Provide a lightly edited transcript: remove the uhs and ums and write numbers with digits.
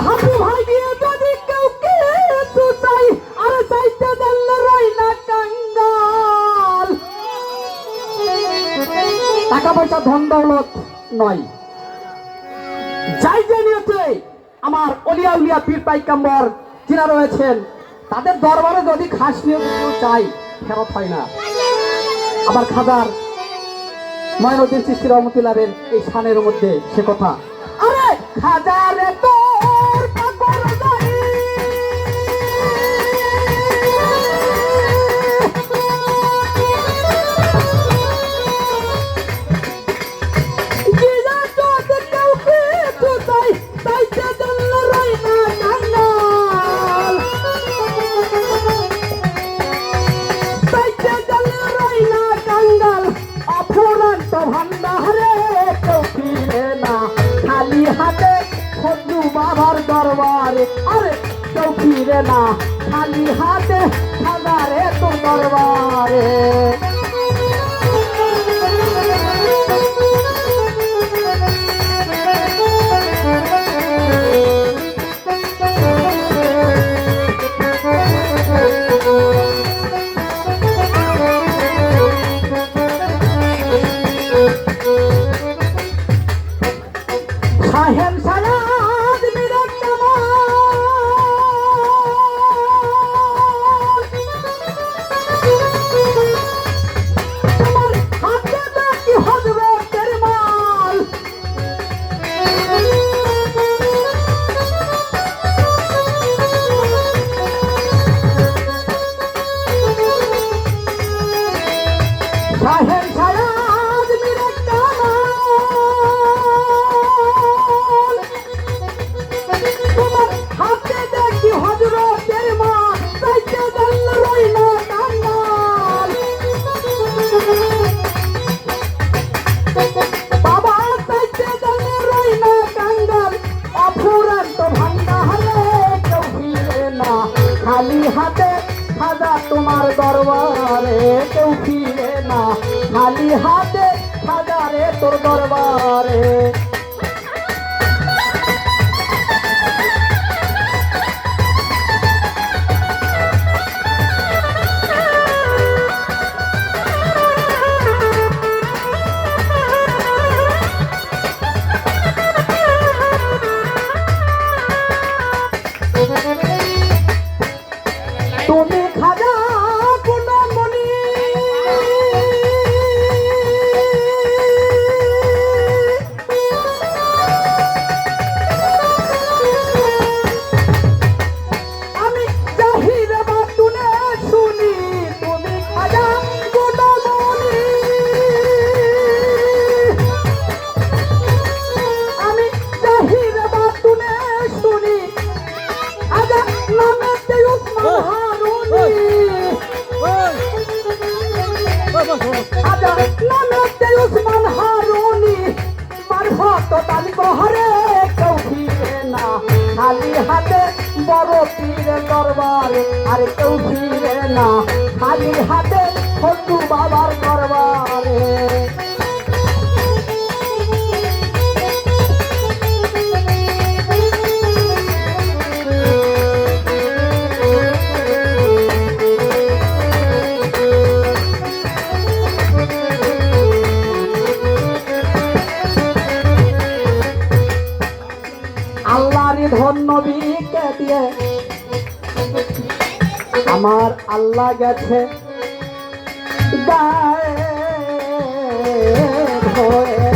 হাবু ভাই দিয়ে যদি কেউ কিছু চাই আর চাইতে জানলে রই না কাঙ্গাল। টাকা পয়সা ধন দৌলত নয়, যাই যে নিয়তে আমার অলিয়া উলিয়া পীর পাইকাম্বর যিনা রয়েছেন তাদের দরবারে যদি খাস নিয়ে কেউ চাই ফেরত হয় না। আবার খাজার ময়নুদ্দিন চিশতি রহমতুল্লাহের এই শানের মধ্যে সে কথা, আরে খাজারে তোর পাগল যাই গিলা যদি কেউ কিছু চাই চাইতে জানলে রই না কাঙ্গাল। চাইতে জানলে রই না কাঙ্গাল অফুরন্ত ভান্ডারে কেউ ফিরে না খালি হাতে ফজলু বাবার দরবারে। আরে কেউ ফিরে না খালি হাতে খাজারে তোর দরবারে। শাহেন সালাদ মিরাজ তোমার হাতে দেখি হযরতের মাল। শাহেন সালাদ মিরাজ তোমার হাতে দেখি হযরতের মা চাইতে জানলে রই না কাঙ্গাল। বাবা চাইতে জানলে রই না কাঙ্গাল অফুরন্ত ভান্ডারে কেউ ফিরে না খালি হাতে খাজা তোমার দরবারে। কেউ ফিরে না খালি হাতে খাজারে তোর দরবারে। তুমি খাজা গুণমণি আমি জাহির বাতুনে শুনি। তুমি খাজা গুণমণি আমি জাহির বাতুনে শুনি। খাজা নামেতে উসমান হারুনি। খাজা নামেতে উসমান হারুনি মারফত তালি বহরে কেউ ফিরে না খালি হাতে বড় পীরের দরবারে। আরে কেউ ফিরে না খালি হাতে ফজলু বাবার দরবারে। আল্লাহর ধন নবীকে দিয়ে আমার আল্লাহ গেছে গায়ে হয়ে।